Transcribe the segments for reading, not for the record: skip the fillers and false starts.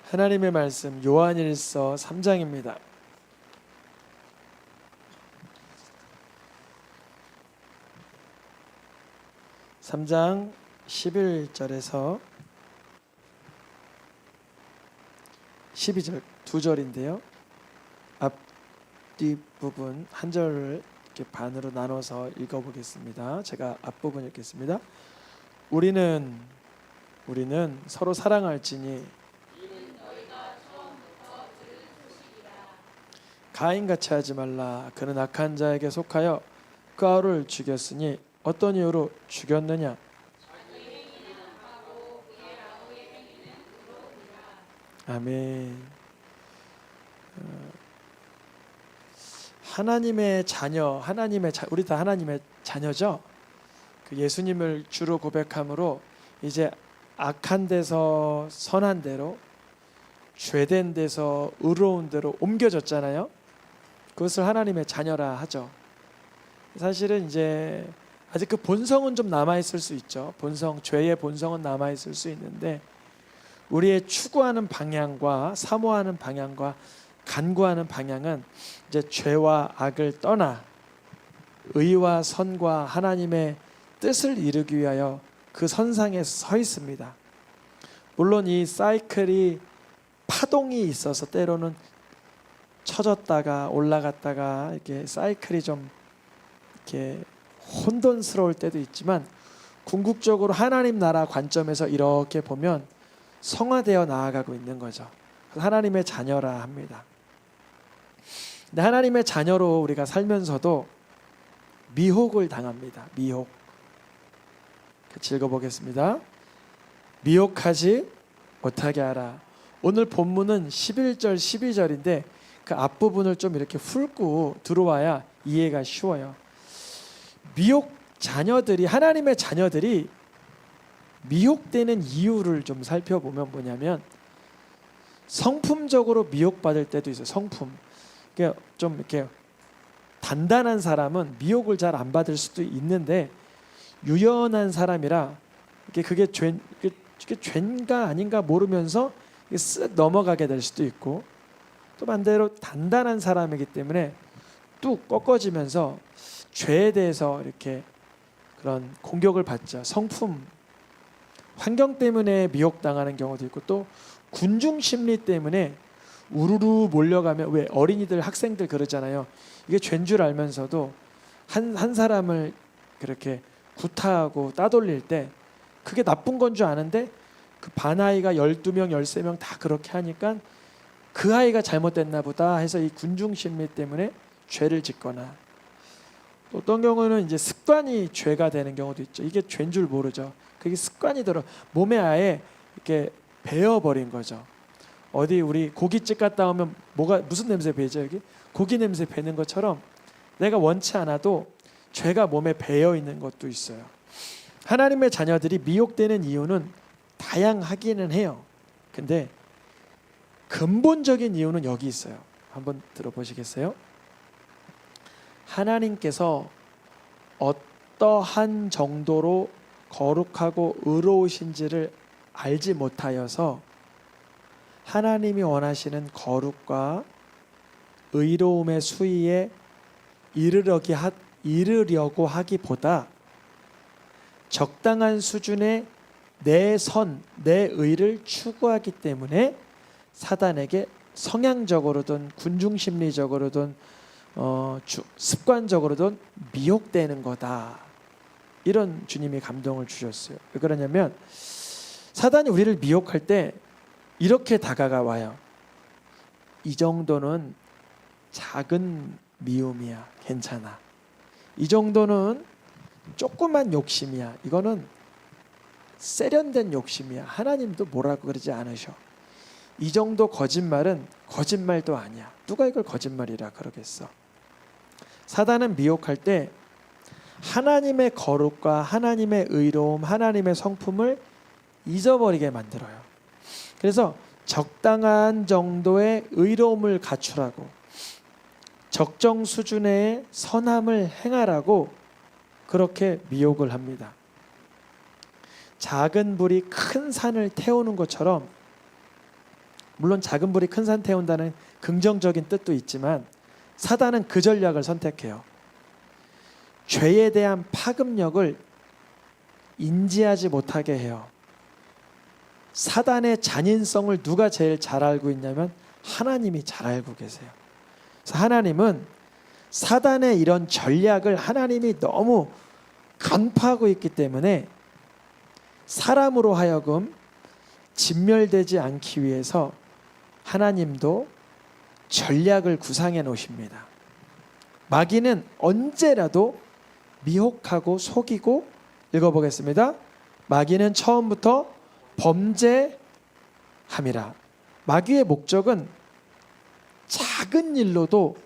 하나님의 말씀 요한일서 3장입니다. 3장 11절에서 12절 두 절인데요. 앞뒷부분 한 절을 이렇게 반으로 나눠서 읽어보겠습니다. 제가 앞부분 읽겠습니다. 우리는 서로 사랑할지니 가인같이 하지 말라. 그는 악한 자에게 속하여 그 아우를 죽였으니 어떤 이유로 죽였느냐? 아멘. 하나님의 자녀, 우리 다 하나님의 자녀죠. 그 예수님을 주로 고백함으로 이제 악한 데서 선한 데로, 죄된 데서 의로운 데로 옮겨졌잖아요. 그것을 하나님의 자녀라 하죠. 사실은 이제 아직 그 본성은 좀 남아있을 수 있죠. 죄의 본성은 남아있을 수 있는데 우리의 추구하는 방향과 사모하는 방향과 간구하는 방향은 이제 죄와 악을 떠나 의와 선과 하나님의 뜻을 이루기 위하여 그 선상에 서 있습니다. 물론 이 사이클이 파동이 있어서 때로는 처졌다가 올라갔다가 이렇게 사이클이 좀 이렇게 혼돈스러울 때도 있지만 궁극적으로 하나님 나라 관점에서 이렇게 보면 성화되어 나아가고 있는 거죠. 하나님의 자녀라 합니다. 근데 하나님의 자녀로 우리가 살면서도 미혹을 당합니다. 미혹. 같이 읽어보겠습니다. 미혹하지 못하게 하라. 오늘 본문은 11절 12절인데 그 앞부분을 좀 이렇게 훑고 들어와야 이해가 쉬워요. 하나님의 자녀들이 미혹되는 이유를 좀 살펴보면 뭐냐면 성품적으로 미혹받을 때도 있어요. 성품. 그러니까 좀 이렇게 단단한 사람은 미혹을 잘 안 받을 수도 있는데 유연한 사람이라 그게 죄인가 아닌가 모르면서 쓱 넘어가게 될 수도 있고, 또 반대로 단단한 사람이기 때문에 뚝 꺾어지면서 죄에 대해서 이렇게 그런 공격을 받죠. 성품, 환경 때문에 미혹당하는 경우도 있고, 또 군중 심리 때문에 우르르 몰려가면, 왜 어린이들 학생들 그러잖아요. 이게 죄인 줄 알면서도 한 사람을 그렇게 구타하고 따돌릴 때 그게 나쁜 건 줄 아는데 그 반 아이가 12명 13명 다 그렇게 하니까 그 아이가 잘못됐나 보다 해서 이 군중 심리 때문에 죄를 짓거나, 또 어떤 경우는 이제 습관이 죄가 되는 경우도 있죠. 이게 죄인 줄 모르죠. 그게 습관이 들어 몸에 아예 이렇게 배어버린 거죠. 어디 우리 고깃집 갔다 오면 무슨 냄새 배죠? 여기 고기 냄새 배는 것처럼 내가 원치 않아도 죄가 몸에 배어 있는 것도 있어요. 하나님의 자녀들이 미혹되는 이유는 다양하기는 해요. 근데 근본적인 이유는 여기 있어요. 한번 들어보시겠어요? 하나님께서 어떠한 정도로 거룩하고 의로우신지를 알지 못하여서 하나님이 원하시는 거룩과 의로움의 수위에 이르려고 하기보다 적당한 수준의 내 의를 추구하기 때문에 사단에게 성향적으로든 군중심리적으로든 습관적으로든 미혹되는 거다. 이런 주님이 감동을 주셨어요. 왜 그러냐면 사단이 우리를 미혹할 때 이렇게 다가가 와요. 이 정도는 작은 미움이야. 괜찮아. 이 정도는 조그만 욕심이야. 이거는 세련된 욕심이야. 하나님도 뭐라고 그러지 않으셔. 이 정도 거짓말은 거짓말도 아니야. 누가 이걸 거짓말이라 그러겠어. 사단은 미혹할 때 하나님의 거룩과 하나님의 의로움, 하나님의 성품을 잊어버리게 만들어요. 그래서 적당한 정도의 의로움을 갖추라고, 적정 수준의 선함을 행하라고 그렇게 미혹을 합니다. 작은 불이 큰 산을 태우는 것처럼 물론 작은 불이 큰 산 태운다는 긍정적인 뜻도 있지만 사단은 그 전략을 선택해요. 죄에 대한 파급력을 인지하지 못하게 해요. 사단의 잔인성을 누가 제일 잘 알고 있냐면 하나님이 잘 알고 계세요. 그래서 하나님은 사단의 이런 전략을 하나님이 너무 간파하고 있기 때문에 사람으로 하여금 진멸되지 않기 위해서 하나님도 전략을 구상해 놓으십니다. 마귀는 언제라도 미혹하고 속이고, 읽어보겠습니다. 마귀는 처음부터 범죄함이라. 마귀의 목적은 작은 일로도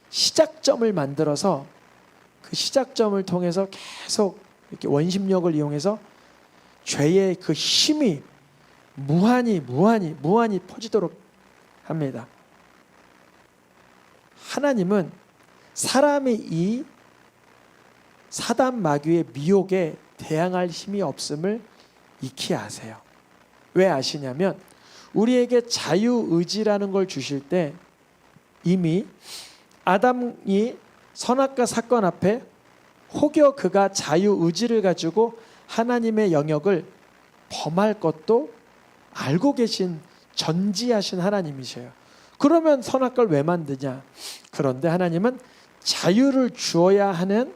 시작점을 만들어서 그 시작점을 통해서 계속 이렇게 원심력을 이용해서 죄의 그 힘이 무한히 퍼지도록 합니다. 하나님은 사람이 이 사단 마귀의 미혹에 대항할 힘이 없음을 익히 아세요. 왜 아시냐면 우리에게 자유의지라는 걸 주실 때 이미 아담이 선악과 사건 앞에 혹여 그가 자유의지를 가지고 하나님의 영역을 범할 것도 알고 계신 전지하신 하나님이셔요. 그러면 선악과를 왜 만드냐? 그런데 하나님은 자유를 주어야 하는,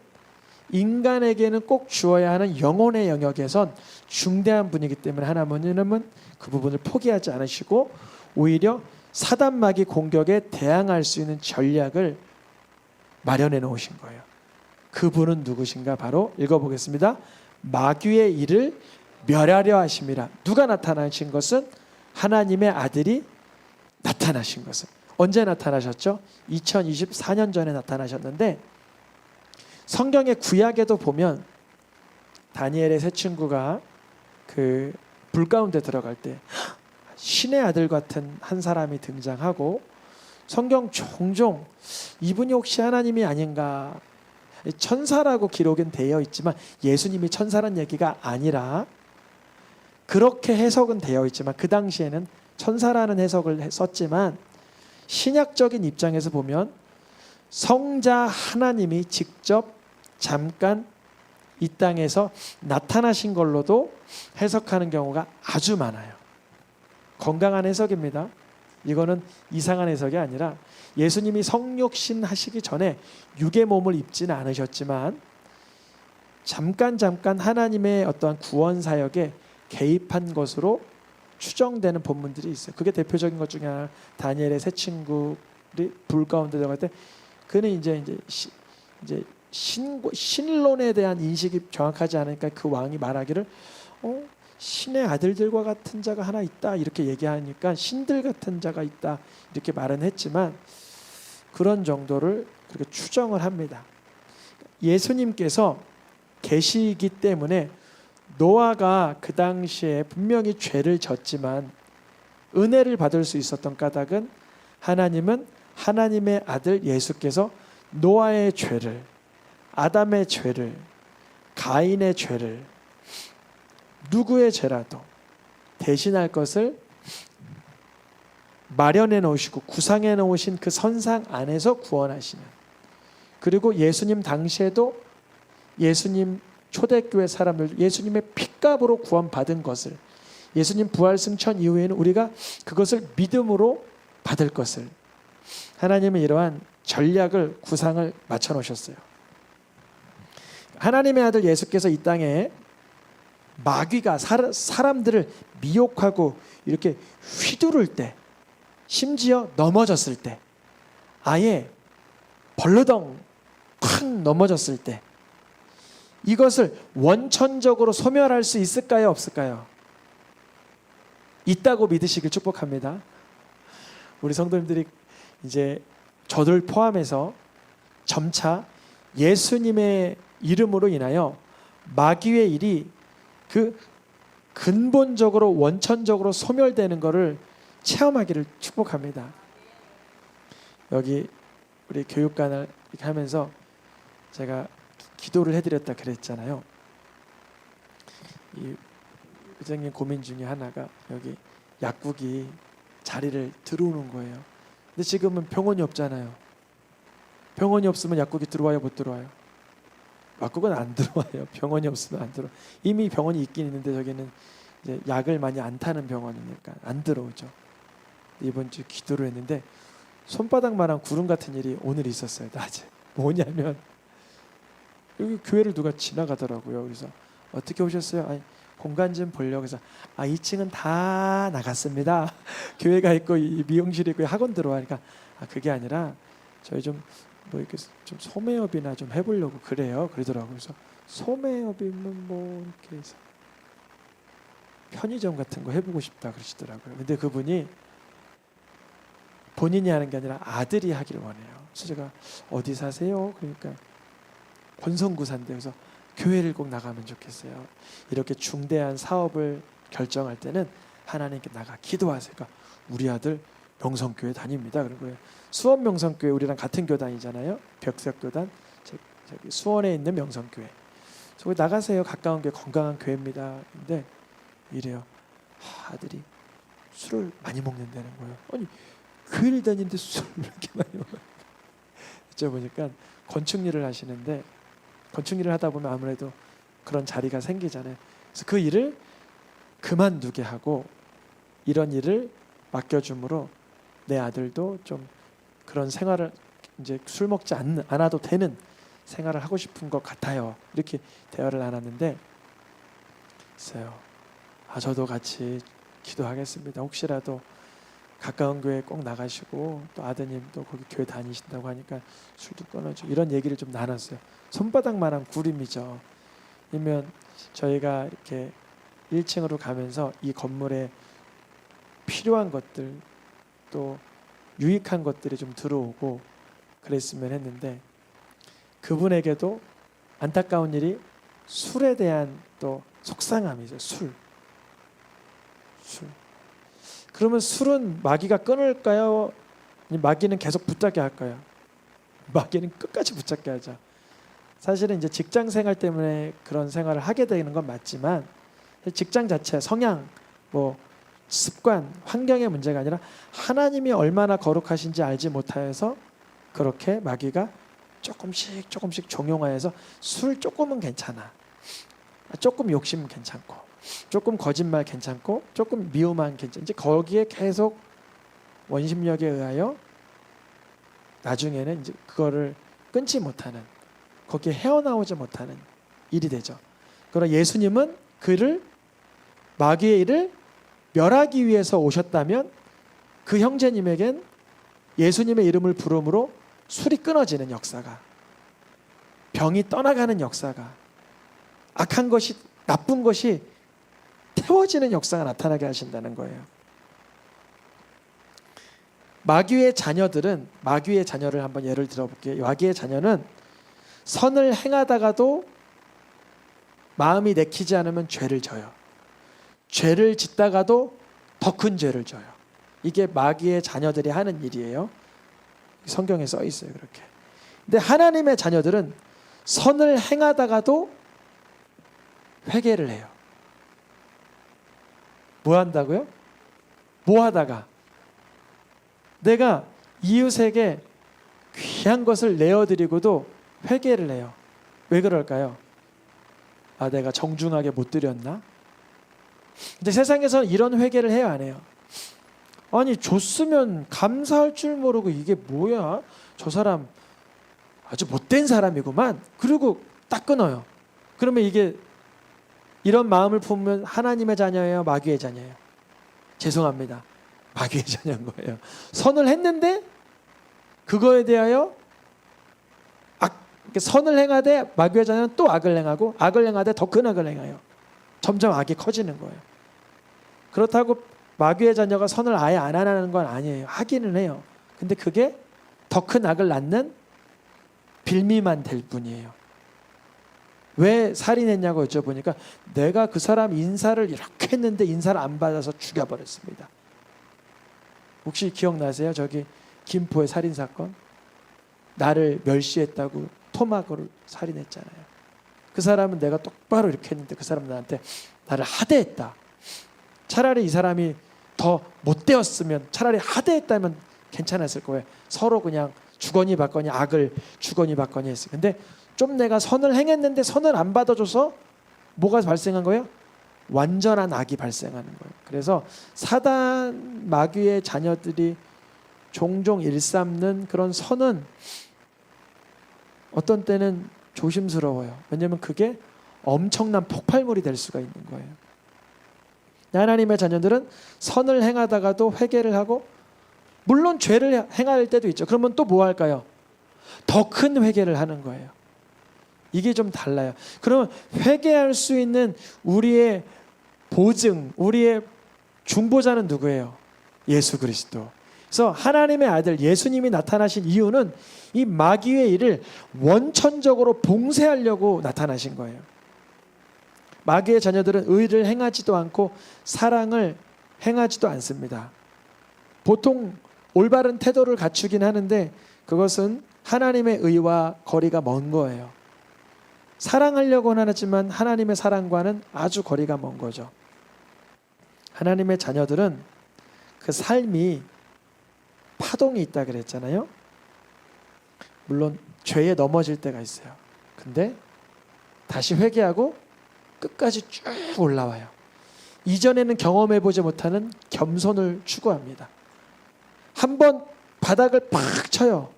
인간에게는 꼭 주어야 하는 영혼의 영역에선 중대한 분이기 때문에 하나님은 그 부분을 포기하지 않으시고 오히려 사단 마귀 공격에 대항할 수 있는 전략을 마련해 놓으신 거예요. 그분은 누구신가? 바로 읽어보겠습니다. 마귀의 일을 멸하려 하심이라. 누가 나타나신 것은? 하나님의 아들이 나타나신 것은. 언제 나타나셨죠? 2024년 전에 나타나셨는데, 성경의 구약에도 보면 다니엘의 세 친구가 그 불 가운데 들어갈 때 신의 아들 같은 한 사람이 등장하고, 성경 종종 이분이 혹시 하나님이 아닌가, 천사라고 기록은 되어 있지만 예수님이 천사란 얘기가 아니라 그렇게 해석은 되어 있지만 그 당시에는 천사라는 해석을 썼지만 신약적인 입장에서 보면 성자 하나님이 직접 잠깐 이 땅에서 나타나신 걸로도 해석하는 경우가 아주 많아요. 건강한 해석입니다. 이거는 이상한 해석이 아니라 예수님이 성육신 하시기 전에 육의 몸을 입지는 않으셨지만 잠깐 하나님의 어떠한 구원 사역에 개입한 것으로 추정되는 본문들이 있어요. 그게 대표적인 것 중에 하나, 다니엘의 세 친구들이 불 가운데 들어갈 때 그는 이제 신론에 대한 인식이 정확하지 않으니까 그 왕이 말하기를 신의 아들들과 같은 자가 하나 있다 이렇게 얘기하니까 신들 같은 자가 있다 이렇게 말은 했지만 그런 정도를 그렇게 추정을 합니다. 예수님께서 계시기 때문에 노아가 그 당시에 분명히 죄를 졌지만 은혜를 받을 수 있었던 까닭은 하나님은 하나님의 아들 예수께서 노아의 죄를, 아담의 죄를, 가인의 죄를, 누구의 죄라도 대신할 것을 마련해 놓으시고 구상해 놓으신 그 선상 안에서 구원하시는, 그리고 예수님 당시에도 예수님 초대교회 사람들 예수님의 핏값으로 구원받은 것을, 예수님 부활 승천 이후에는 우리가 그것을 믿음으로 받을 것을 하나님은 이러한 전략을 구상을 맞춰 놓으셨어요. 하나님의 아들 예수께서 이 땅에 마귀가 사람들을 미혹하고 이렇게 휘두를 때, 심지어 넘어졌을 때, 아예 벌러덩 콱 넘어졌을 때 이것을 원천적으로 소멸할 수 있을까요? 없을까요? 있다고 믿으시길 축복합니다. 우리 성도님들이 이제 저들 포함해서 점차 예수님의 이름으로 인하여 마귀의 일이 그 근본적으로 원천적으로 소멸되는 것을 체험하기를 축복합니다. 여기 우리 교육관을 이렇게 하면서 제가 기도를 해드렸다 그랬잖아요. 이 의장님 고민 중에 하나가 여기 약국이 자리를 들어오는 거예요. 근데 지금은 병원이 없잖아요. 병원이 없으면 약국이 들어와요, 못 들어와요? 약국은 안 들어와요. 병원이 없으면 안 들어. 이미 병원이 있긴 있는데 저기는 이제 약을 많이 안 타는 병원이니까 안 들어오죠. 이번 주 기도를 했는데 손바닥만한 구름 같은 일이 오늘 있었어요. 낮에. 뭐냐면 여기 교회를 누가 지나가더라고요. 그래서 어떻게 오셨어요? 아니, 공간 좀 보려고 해서 2층은 다 나갔습니다. 교회가 있고 이 미용실이 있고 학원 들어가니까 그게 아니라 저희 좀 뭐 이렇게 좀 소매업이나 좀 해보려고 그래요. 그러더라고요. 그래서 소매업이면 뭐 이렇게 해서 편의점 같은 거 해보고 싶다 그러시더라고요. 근데 그분이 본인이 하는 게 아니라 아들이 하기를 원해요. 그래서 제가 어디 사세요? 그러니까 권성구 산대. 그래서 교회를 꼭 나가면 좋겠어요. 이렇게 중대한 사업을 결정할 때는 하나님께 나가 기도하세요. 그러니까 우리 아들 명성교회 다닙니다. 그런 거예요. 수원 명성교회 우리랑 같은 교단이잖아요. 벽석교단. 저기 수원에 있는 명성교회. 저기 나가세요. 가까운 교회 건강한 교회입니다. 근데 이래요. 아들이 술을 많이 먹는다는 거예요. 아니 교회를 다니는데 술을 이렇게 많이 먹어요. 여쭤보니까 건축 일을 하시는데 건축 일을 하다 보면 아무래도 그런 자리가 생기잖아요. 그래서 그 일을 그만두게 하고 이런 일을 맡겨줌으로 내 아들도 좀 그런 생활을 이제 술 먹지 않아도 되는 생활을 하고 싶은 것 같아요. 이렇게 대화를 나눴는데 있어요. 저도 같이 기도하겠습니다. 혹시라도 가까운 교회 꼭 나가시고 또 아드님도 거기 교회 다니신다고 하니까 술도 끊어줘. 이런 얘기를 좀 나눴어요. 손바닥만한 구름이죠. 그러면 저희가 이렇게 1층으로 가면서 이 건물에 필요한 것들 또 유익한 것들이 좀 들어오고 그랬으면 했는데 그분에게도 안타까운 일이 술에 대한 또 속상함이죠. 술. 그러면 술은 마귀가 끊을까요? 마귀는 계속 붙잡게 할까요? 마귀는 끝까지 붙잡게 하죠. 사실은 이제 직장 생활 때문에 그런 생활을 하게 되는 건 맞지만 직장 자체 성향 뭐 습관, 환경의 문제가 아니라 하나님이 얼마나 거룩하신지 알지 못하여서 그렇게 마귀가 조금씩 종용하여서 술 조금은 괜찮아. 조금 욕심 괜찮고 조금 거짓말 괜찮고 조금 미움한 괜찮고 이제 거기에 계속 원심력에 의하여 나중에는 이제 그거를 끊지 못하는 거기에 헤어나오지 못하는 일이 되죠. 그러나 예수님은 그를 마귀의 일을 멸하기 위해서 오셨다면 그 형제님에겐 예수님의 이름을 부름으로 술이 끊어지는 역사가 병이 떠나가는 역사가 악한 것이 나쁜 것이 태워지는 역사가 나타나게 하신다는 거예요. 마귀의 자녀들은 마귀의 자녀를 한번 예를 들어볼게요. 마귀의 자녀는 선을 행하다가도 마음이 내키지 않으면 죄를 져요. 죄를 짓다가도 더 큰 죄를 져요. 이게 마귀의 자녀들이 하는 일이에요. 성경에 써 있어요. 그렇게. 근데 하나님의 자녀들은 선을 행하다가도 회개를 해요. 뭐 한다고요? 뭐 하다가 내가 이웃에게 귀한 것을 내어드리고도 회개를 해요. 왜 그럴까요? 내가 정중하게 못 드렸나? 근데 세상에서 이런 회개를 해요, 안 해요? 아니 줬으면 감사할 줄 모르고 이게 뭐야? 저 사람 아주 못된 사람이구만. 그리고 딱 끊어요. 그러면 이게 이런 마음을 품으면 하나님의 자녀예요, 마귀의 자녀예요? 죄송합니다. 마귀의 자녀인 거예요. 선을 했는데 그거에 대하여 선을 행하되 마귀의 자녀는 또 악을 행하고 악을 행하되 더 큰 악을 행해요. 점점 악이 커지는 거예요. 그렇다고 마귀의 자녀가 선을 아예 안 하는 건 아니에요. 하기는 해요. 근데 그게 더 큰 악을 낳는 빌미만 될 뿐이에요. 왜 살인했냐고 여쭤보니까 내가 그 사람 인사를 이렇게 했는데 인사를 안 받아서 죽여버렸습니다. 혹시 기억나세요? 저기 김포의 살인사건? 나를 멸시했다고 토막으로 살인했잖아요. 그 사람은 내가 똑바로 이렇게 했는데 그 사람은 나한테 나를 하대했다. 차라리 이 사람이 더 못되었으면, 차라리 하대했다면 괜찮았을 거예요. 서로 그냥 주거니 받거니, 악을 주거니 받거니 했어요. 근데 좀 내가 선을 행했는데 선을 안 받아줘서 뭐가 발생한 거예요? 완전한 악이 발생하는 거예요. 그래서 사단 마귀의 자녀들이 종종 일삼는 그런 선은 어떤 때는 조심스러워요. 왜냐하면 그게 엄청난 폭발물이 될 수가 있는 거예요. 하나님의 자녀들은 선을 행하다가도 회개를 하고, 물론 죄를 행할 때도 있죠. 그러면 또 뭐 할까요? 더 큰 회개를 하는 거예요. 이게 좀 달라요. 그러면 회개할 수 있는 우리의 보증, 우리의 중보자는 누구예요? 예수 그리스도. 그래서 하나님의 아들 예수님이 나타나신 이유는 이 마귀의 일을 원천적으로 봉쇄하려고 나타나신 거예요. 마귀의 자녀들은 의를 행하지도 않고 사랑을 행하지도 않습니다. 보통 올바른 태도를 갖추긴 하는데 그것은 하나님의 의와 거리가 먼 거예요. 사랑하려고는 하지만 하나님의 사랑과는 아주 거리가 먼 거죠. 하나님의 자녀들은 그 삶이 파동이 있다 그랬잖아요. 물론 죄에 넘어질 때가 있어요. 근데 다시 회개하고 끝까지 쭉 올라와요. 이전에는 경험해보지 못하는 겸손을 추구합니다. 한번 바닥을 팍 쳐요.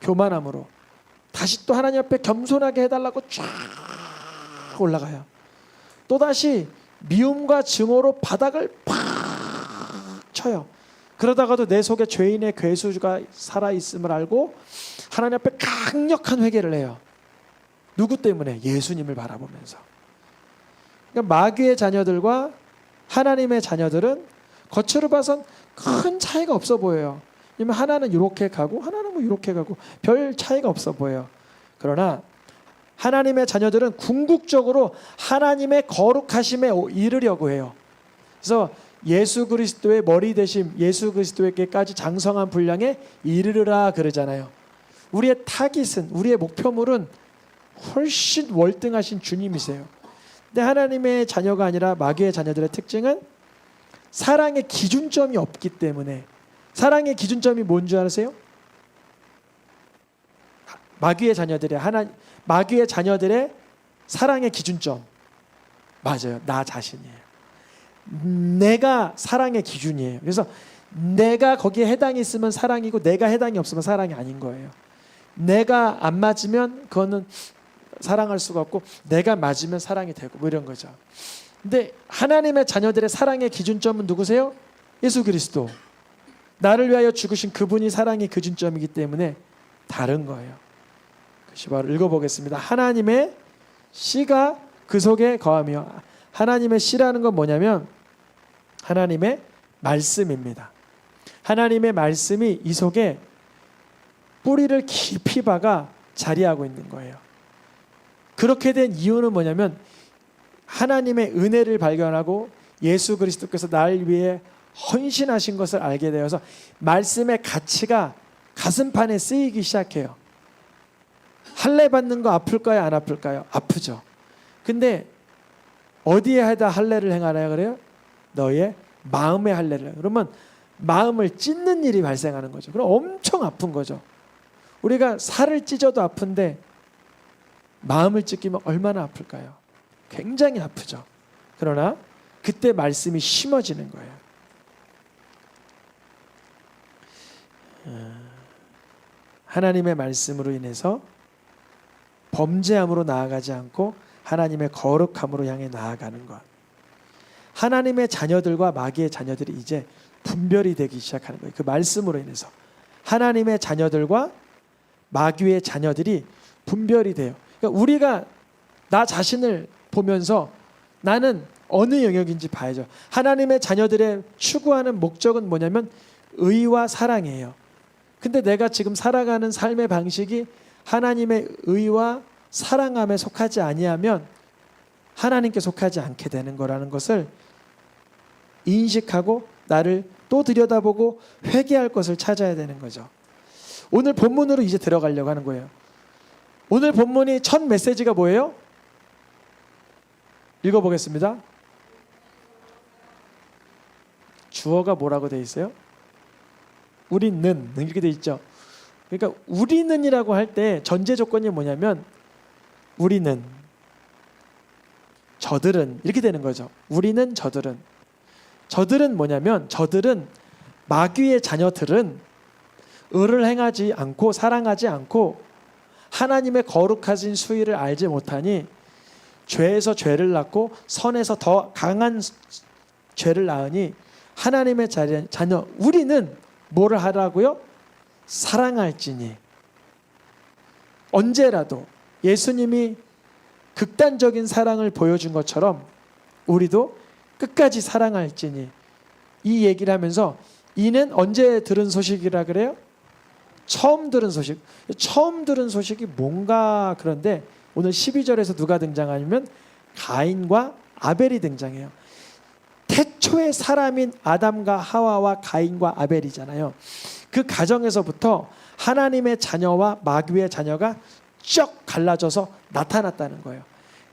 교만함으로. 다시 또 하나님 앞에 겸손하게 해달라고 쫙 올라가요. 또다시 미움과 증오로 바닥을 팍 쳐요. 그러다가도 내 속에 죄인의 괴수가 살아있음을 알고 하나님 앞에 강력한 회개를 해요. 누구 때문에? 예수님을 바라보면서. 그러니까 마귀의 자녀들과 하나님의 자녀들은 겉으로 봐선 큰 차이가 없어 보여요. 왜냐면 하나는 이렇게 가고 하나는 뭐 이렇게 가고 별 차이가 없어 보여요. 그러나 하나님의 자녀들은 궁극적으로 하나님의 거룩하심에 이르려고 해요. 그래서 예수 그리스도의 머리 되심, 예수 그리스도에게까지 장성한 분량에 이르르라 그러잖아요. 우리의 타깃은, 우리의 목표물은 훨씬 월등하신 주님이세요. 근데 하나님의 자녀가 아니라 마귀의 자녀들의 특징은 사랑의 기준점이 없기 때문에. 사랑의 기준점이 뭔 줄 아세요? 마귀의 자녀들의 사랑의 기준점, 맞아요. 나 자신이에요. 내가 사랑의 기준이에요. 그래서 내가 거기에 해당이 있으면 사랑이고 내가 해당이 없으면 사랑이 아닌 거예요. 내가 안 맞으면 그거는 사랑할 수가 없고 내가 맞으면 사랑이 되고 뭐 이런 거죠. 근데 하나님의 자녀들의 사랑의 기준점은 누구세요? 예수 그리스도. 나를 위하여 죽으신 그분이 사랑의 기준점이기 때문에 다른 거예요. 그것이 바로 읽어보겠습니다. 하나님의 씨가 그 속에 거하며. 하나님의 씨라는 건 뭐냐면 하나님의 말씀입니다. 하나님의 말씀이 이 속에 뿌리를 깊이 박아 자리하고 있는 거예요. 그렇게 된 이유는 뭐냐면 하나님의 은혜를 발견하고 예수 그리스도께서 나를 위해 헌신하신 것을 알게 되어서 말씀의 가치가 가슴판에 쓰이기 시작해요. 할례 받는 거 아플까요? 안 아플까요? 아프죠. 근데 어디에 하다 할례를 행하라 그래요? 너의 마음의 할례를. 그러면 마음을 찢는 일이 발생하는 거죠. 그럼 엄청 아픈 거죠. 우리가 살을 찢어도 아픈데 마음을 찢기면 얼마나 아플까요? 굉장히 아프죠. 그러나 그때 말씀이 심어지는 거예요. 하나님의 말씀으로 인해서 범죄함으로 나아가지 않고 하나님의 거룩함으로 향해 나아가는 것. 하나님의 자녀들과 마귀의 자녀들이 이제 분별이 되기 시작하는 거예요. 그 말씀으로 인해서 하나님의 자녀들과 마귀의 자녀들이 분별이 돼요. 그러니까 우리가 나 자신을 보면서 나는 어느 영역인지 봐야죠. 하나님의 자녀들의 추구하는 목적은 뭐냐면 의와 사랑이에요. 근데 내가 지금 살아가는 삶의 방식이 하나님의 의와 사랑함에 속하지 아니하면 하나님께 속하지 않게 되는 거라는 것을 인식하고 나를 또 들여다보고 회개할 것을 찾아야 되는 거죠. 오늘 본문으로 이제 들어가려고 하는 거예요. 오늘 본문이 첫 메시지가 뭐예요? 읽어보겠습니다. 주어가 뭐라고 돼 있어요? 우리는 이렇게 돼 있죠. 그러니까 우리는이라고 할 때 전제 조건이 뭐냐면 우리는, 저들은 이렇게 되는 거죠. 우리는, 저들은 뭐냐면 저들은, 마귀의 자녀들은 의를 행하지 않고 사랑하지 않고 하나님의 거룩하신 수위를 알지 못하니 죄에서 죄를 낳고 선에서 더 강한 죄를 낳으니 하나님의 자녀 우리는 뭐를 하라고요? 사랑할지니. 언제라도 예수님이 극단적인 사랑을 보여준 것처럼 우리도 끝까지 사랑할지니. 이 얘기를 하면서 이는 언제 들은 소식이라 그래요? 처음 들은 소식. 처음 들은 소식이 뭔가. 그런데 오늘 12절에서 누가 등장하냐면 가인과 아벨이 등장해요. 태초의 사람인 아담과 하와와 가인과 아벨이잖아요. 그 가정에서부터 하나님의 자녀와 마귀의 자녀가 쩍 갈라져서 나타났다는 거예요.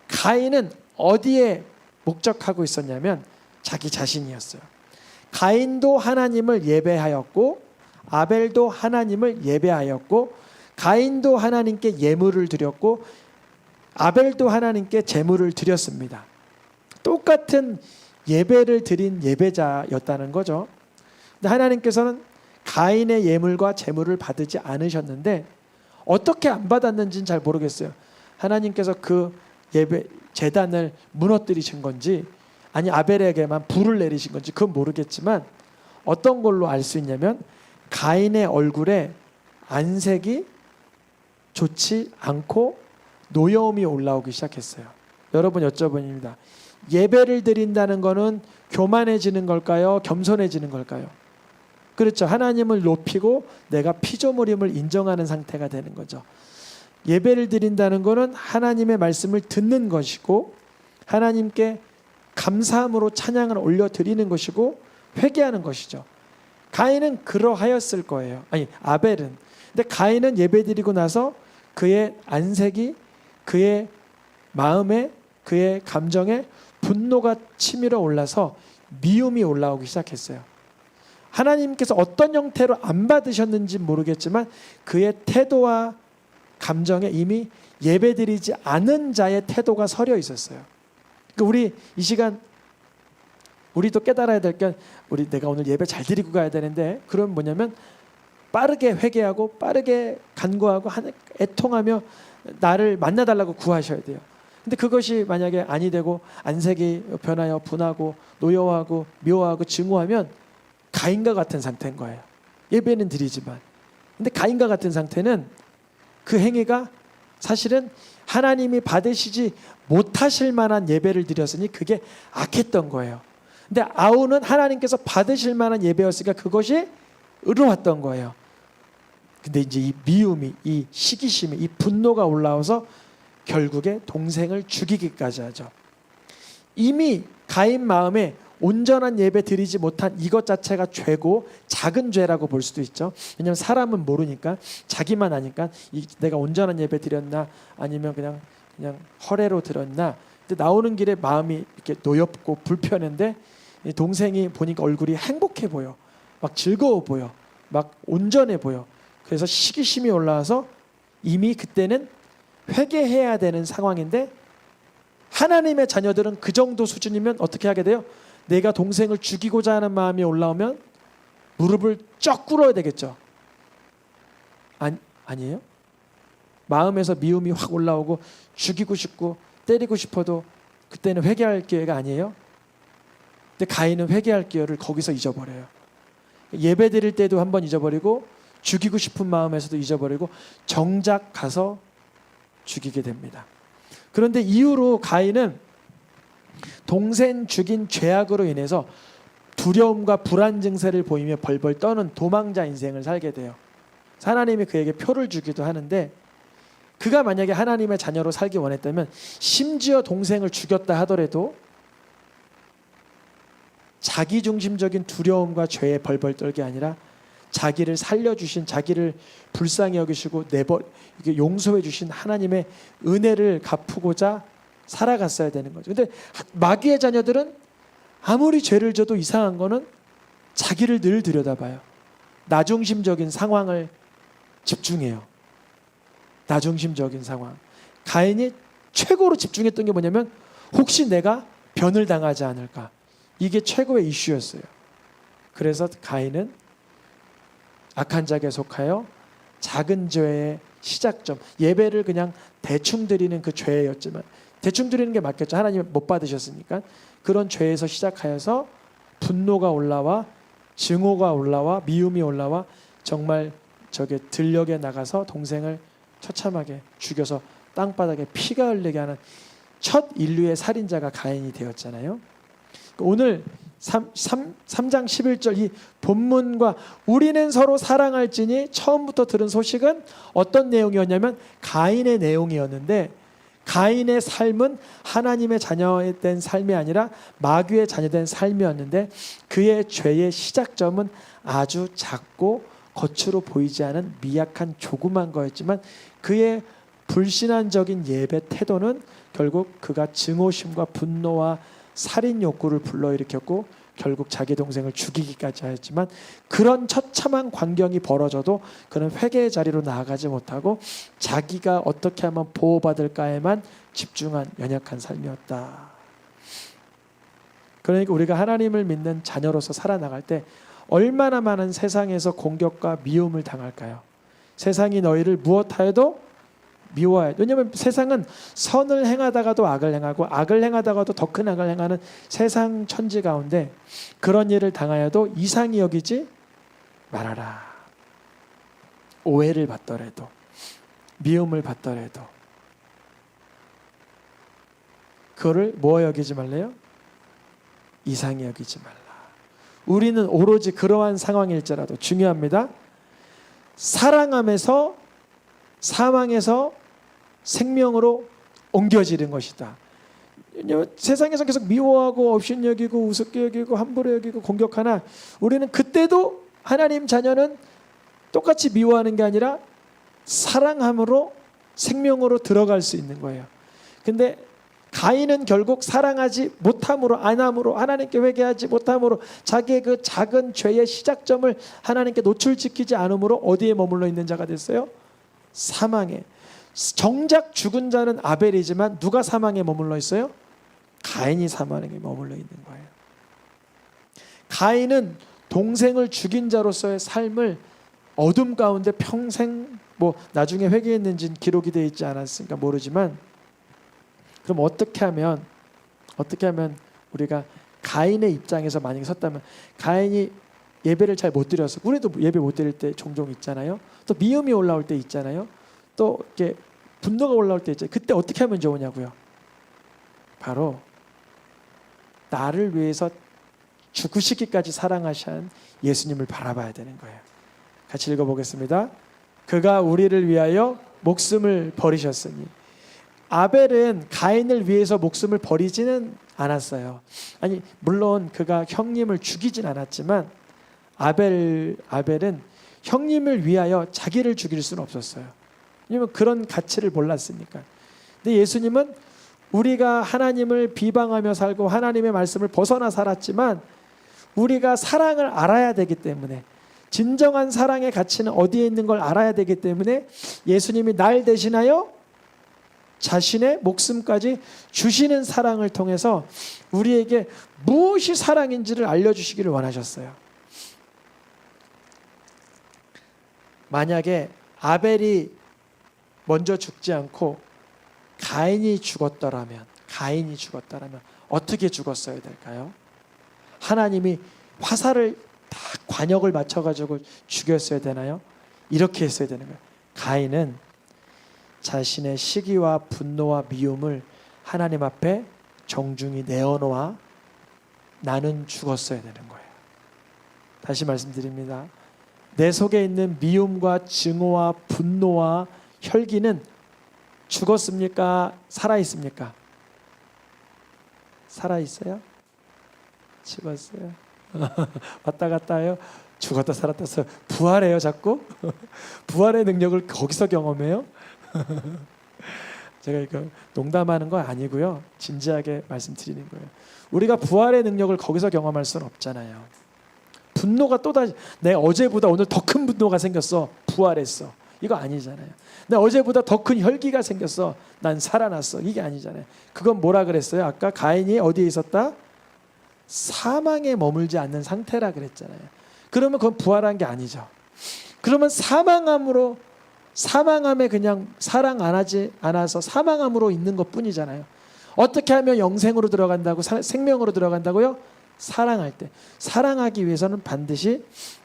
가인은 어디에 목적하고 있었냐면 자기 자신이었어요. 가인도 하나님을 예배하였고 아벨도 하나님을 예배하였고 가인도 하나님께 예물을 드렸고 아벨도 하나님께 제물을 드렸습니다. 똑같은 예배를 드린 예배자였다는 거죠. 근데 하나님께서는 가인의 예물과 제물을 받지 않으셨는데 어떻게 안 받았는지는 잘 모르겠어요. 하나님께서 그 예배 제단을 무너뜨리신 건지 아니 아벨에게만 불을 내리신 건지 그건 모르겠지만 어떤 걸로 알 수 있냐면 가인의 얼굴에 안색이 좋지 않고 노여움이 올라오기 시작했어요. 여러분 여쭤봅니다. 예배를 드린다는 것은 교만해지는 걸까요? 겸손해지는 걸까요? 그렇죠. 하나님을 높이고 내가 피조물임을 인정하는 상태가 되는 거죠. 예배를 드린다는 것은 하나님의 말씀을 듣는 것이고 하나님께 감사함으로 찬양을 올려드리는 것이고 회개하는 것이죠. 가인은 그러하였을 거예요. 아니 아벨은. 근데 가인은 예배드리고 나서 그의 안색이 그의 마음에 그의 감정에 분노가 치밀어 올라서 미움이 올라오기 시작했어요. 하나님께서 어떤 형태로 안 받으셨는지 모르겠지만 그의 태도와 감정에 이미 예배드리지 않은 자의 태도가 서려 있었어요. 그러니까 우리 이 시간 우리도 깨달아야 될 게 우리 내가 오늘 예배 잘 드리고 가야 되는데 그럼 뭐냐면 빠르게 회개하고 빠르게 간구하고 애통하며 나를 만나달라고 구하셔야 돼요. 근데 그것이 만약에 아니 되고 안색이 변하여 분하고 노여워하고 미워하고 증오하면 가인과 같은 상태인 거예요. 예배는 드리지만 근데 가인과 같은 상태는 그 행위가 사실은 하나님이 받으시지 못하실 만한 예배를 드렸으니 그게 악했던 거예요. 근데 아우는 하나님께서 받으실 만한 예배였으니까 그것이 의로웠던 거예요. 근데 이제 이 미움이, 이 시기심이, 이 분노가 올라와서 결국에 동생을 죽이기까지 하죠. 이미 가인 마음에 온전한 예배 드리지 못한 이것 자체가 죄고 작은 죄라고 볼 수도 있죠. 왜냐하면 사람은 모르니까 자기만 아니까 내가 온전한 예배 드렸나 아니면 그냥 허례로 드렸나. 근데 나오는 길에 마음이 이렇게 노엽고 불편한데 동생이 보니까 얼굴이 행복해 보여, 막 즐거워 보여, 막 온전해 보여. 그래서 시기심이 올라와서 이미 그때는 회개해야 되는 상황인데 하나님의 자녀들은 그 정도 수준이면 어떻게 하게 돼요? 내가 동생을 죽이고자 하는 마음이 올라오면 무릎을 쩍 꿇어야 되겠죠. 아니에요? 마음에서 미움이 확 올라오고 죽이고 싶고 때리고 싶어도 그때는 회개할 기회가 아니에요. 근데 가인은 회개할 기회를 거기서 잊어버려요. 예배 드릴 때도 한번 잊어버리고 죽이고 싶은 마음에서도 잊어버리고 정작 가서 죽이게 됩니다. 그런데 이후로 가인은 동생 죽인 죄악으로 인해서 두려움과 불안 증세를 보이며 벌벌 떠는 도망자 인생을 살게 돼요. 하나님이 그에게 표를 주기도 하는데 그가 만약에 하나님의 자녀로 살기 원했다면 심지어 동생을 죽였다 하더라도 자기중심적인 두려움과 죄에 벌벌 떨게 아니라 자기를 살려주신, 자기를 불쌍히 여기시고 용서해 주신 하나님의 은혜를 갚고자 살아갔어야 되는 거죠. 근데 마귀의 자녀들은 아무리 죄를 져도 이상한 거는 자기를 늘 들여다봐요. 나중심적인 상황을 집중해요. 나중심적인 상황. 가인이 최고로 집중했던 게 뭐냐면 혹시 내가 변을 당하지 않을까. 이게 최고의 이슈였어요. 그래서 가인은 악한 자에게 속하여 작은 죄의 시작점, 예배를 그냥 대충 드리는 그 죄였지만, 대충 드리는 게 맞겠죠. 하나님 못 받으셨으니까. 그런 죄에서 시작하여서 분노가 올라와, 증오가 올라와, 미움이 올라와, 정말 저게 들녘에 나가서 동생을 처참하게 죽여서 땅바닥에 피가 흘리게 하는 첫 인류의 살인자가 가인이 되었잖아요. 오늘 3장 11절 이 본문과 우리는 서로 사랑할지니 처음부터 들은 소식은 어떤 내용이었냐면 가인의 내용이었는데, 가인의 삶은 하나님의 자녀된 삶이 아니라 마귀의 자녀된 삶이었는데, 그의 죄의 시작점은 아주 작고 겉으로 보이지 않은 미약한 조그만 거였지만, 그의 불신앙적인 예배 태도는 결국 그가 증오심과 분노와 살인 욕구를 불러일으켰고 결국 자기 동생을 죽이기까지 하였지만, 그런 처참한 광경이 벌어져도 그는 회개의 자리로 나아가지 못하고 자기가 어떻게 하면 보호받을까에만 집중한 연약한 삶이었다. 그러니까 우리가 하나님을 믿는 자녀로서 살아나갈 때 얼마나 많은 세상에서 공격과 미움을 당할까요? 세상이 너희를 무엇하여도 미워해. 왜냐하면 세상은 선을 행하다가도 악을 행하고 악을 행하다가도 더 큰 악을 행하는 세상 천지 가운데 그런 일을 당하여도 이상히 여기지 말아라. 오해를 받더라도, 미움을 받더라도 그거를 뭐 여기지 말래요? 이상히 여기지 말라. 우리는 오로지 그러한 상황일지라도 중요합니다. 사랑함에서 사망에서 생명으로 옮겨지는 것이다. 세상에서 계속 미워하고 업신여기고 우습게 여기고 함부로 여기고 공격하나, 우리는 그때도 하나님 자녀는 똑같이 미워하는 게 아니라 사랑함으로 생명으로 들어갈 수 있는 거예요. 근데 가인은 결국 사랑하지 못함으로, 안함으로, 하나님께 회개하지 못함으로, 자기의 그 작은 죄의 시작점을 하나님께 노출시키지 않음으로 어디에 머물러 있는 자가 됐어요? 사망에. 정작 죽은 자는 아벨이지만 누가 사망에 머물러 있어요? 가인이 사망에 머물러 있는 거예요. 가인은 동생을 죽인 자로서의 삶을 어둠 가운데 평생, 뭐 나중에 회개했는지는 기록이 되어 있지 않았으니까 모르지만, 그럼 어떻게 하면 우리가 가인의 입장에서 만약에 섰다면, 가인이 예배를 잘 못 드려서, 우리도 예배 못 드릴 때 종종 있잖아요. 또 미움이 올라올 때 있잖아요. 또 이렇게 분노가 올라올 때 있잖아요. 그때 어떻게 하면 좋으냐고요. 바로 나를 위해서 죽으시기까지 사랑하신 예수님을 바라봐야 되는 거예요. 같이 읽어보겠습니다. 그가 우리를 위하여 목숨을 버리셨으니. 아벨은 가인을 위해서 목숨을 버리지는 않았어요. 아니, 물론 그가 형님을 죽이진 않았지만 아벨은 형님을 위하여 자기를 죽일 수는 없었어요. 왜냐하면 그런 가치를 몰랐으니까. 근데 예수님은 우리가 하나님을 비방하며 살고 하나님의 말씀을 벗어나 살았지만, 우리가 사랑을 알아야 되기 때문에, 진정한 사랑의 가치는 어디에 있는 걸 알아야 되기 때문에 예수님이 날 대신하여 자신의 목숨까지 주시는 사랑을 통해서 우리에게 무엇이 사랑인지를 알려주시기를 원하셨어요. 만약에 아벨이 먼저 죽지 않고 가인이 죽었더라면 어떻게 죽었어야 될까요? 하나님이 화살을 다 관역을 맞춰가지고 죽였어야 되나요? 이렇게 했어야 되는 거예요. 가인은 자신의 시기와 분노와 미움을 하나님 앞에 정중히 내어놓아 나는 죽었어야 되는 거예요. 다시 말씀드립니다. 내 속에 있는 미움과 증오와 분노와 혈기는 죽었습니까? 살아있습니까? 살아있어요? 죽었어요? 왔다 갔다 해요? 죽었다 살았다 부활해요 자꾸? 부활의 능력을 거기서 경험해요? 제가 이거 농담하는 거 아니고요, 진지하게 말씀드리는 거예요. 우리가 부활의 능력을 거기서 경험할 수는 없잖아요. 분노가 또다시 내 어제보다 오늘 더 큰 분노가 생겼어. 부활했어. 이거 아니잖아요. 내 어제보다 더 큰 혈기가 생겼어. 난 살아났어. 이게 아니잖아요. 그건 뭐라 그랬어요? 아까 가인이 어디에 있었다? 사망에 머물지 않는 상태라 그랬잖아요. 그러면 그건 부활한 게 아니죠. 그러면 사망함에 그냥 사랑 안 하지 않아서 사망함으로 있는 것뿐이잖아요. 어떻게 하면 영생으로 들어간다고, 생명으로 들어간다고요? 사랑할 때. 사랑하기 위해서는 반드시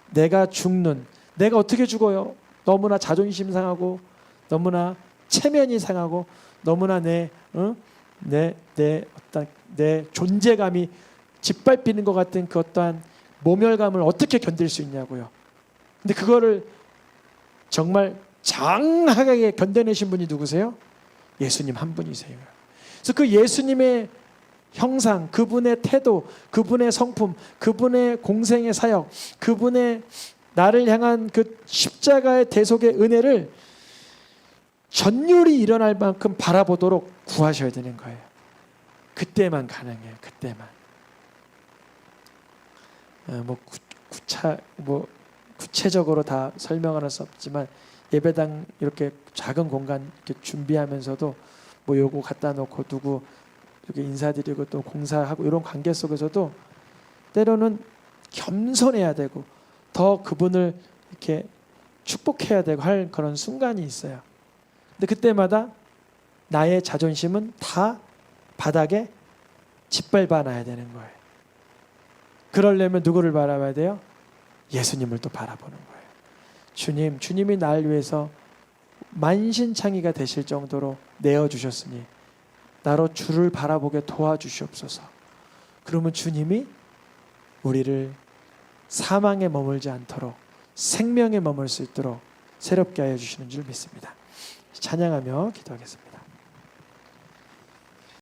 내가 죽는, 내가 어떻게 죽어요? 너무나 자존심 상하고, 너무나 체면이 상하고, 너무나 내 존재감이 짓밟히는 것 같은 그 어떠한 모멸감을 어떻게 견딜 수 있냐고요. 근데 그거를 정말 장하게 견뎌내신 분이 누구세요? 예수님 한 분이세요. 그래서 그 예수님의 형상, 그분의 태도, 그분의 성품, 그분의 공생의 사역, 그분의 나를 향한 그 십자가의 대속의 은혜를 전율이 일어날 만큼 바라보도록 구하셔야 되는 거예요. 그때만 가능해요. 그때만. 구체적으로 다 설명할 수 없지만 예배당 이렇게 작은 공간 이렇게 준비하면서도 뭐 요거 갖다 놓고 누구 이렇게 인사드리고 또 공사하고 이런 관계 속에서도 때로는 겸손해야 되고 더 그분을 이렇게 축복해야 되고 할 그런 순간이 있어요. 근데 그때마다 나의 자존심은 다 바닥에 짓밟아 놔야 되는 거예요. 그러려면 누구를 바라봐야 돼요? 예수님을 또 바라보는 거예요. 주님이 날 위해서 만신창이가 되실 정도로 내어주셨으니 나로 주를 바라보게 도와주시옵소서. 그러면 주님이 우리를 사망에 머물지 않도록 생명에 머물 수 있도록 새롭게 하여 주시는 줄 믿습니다. 찬양하며 기도하겠습니다.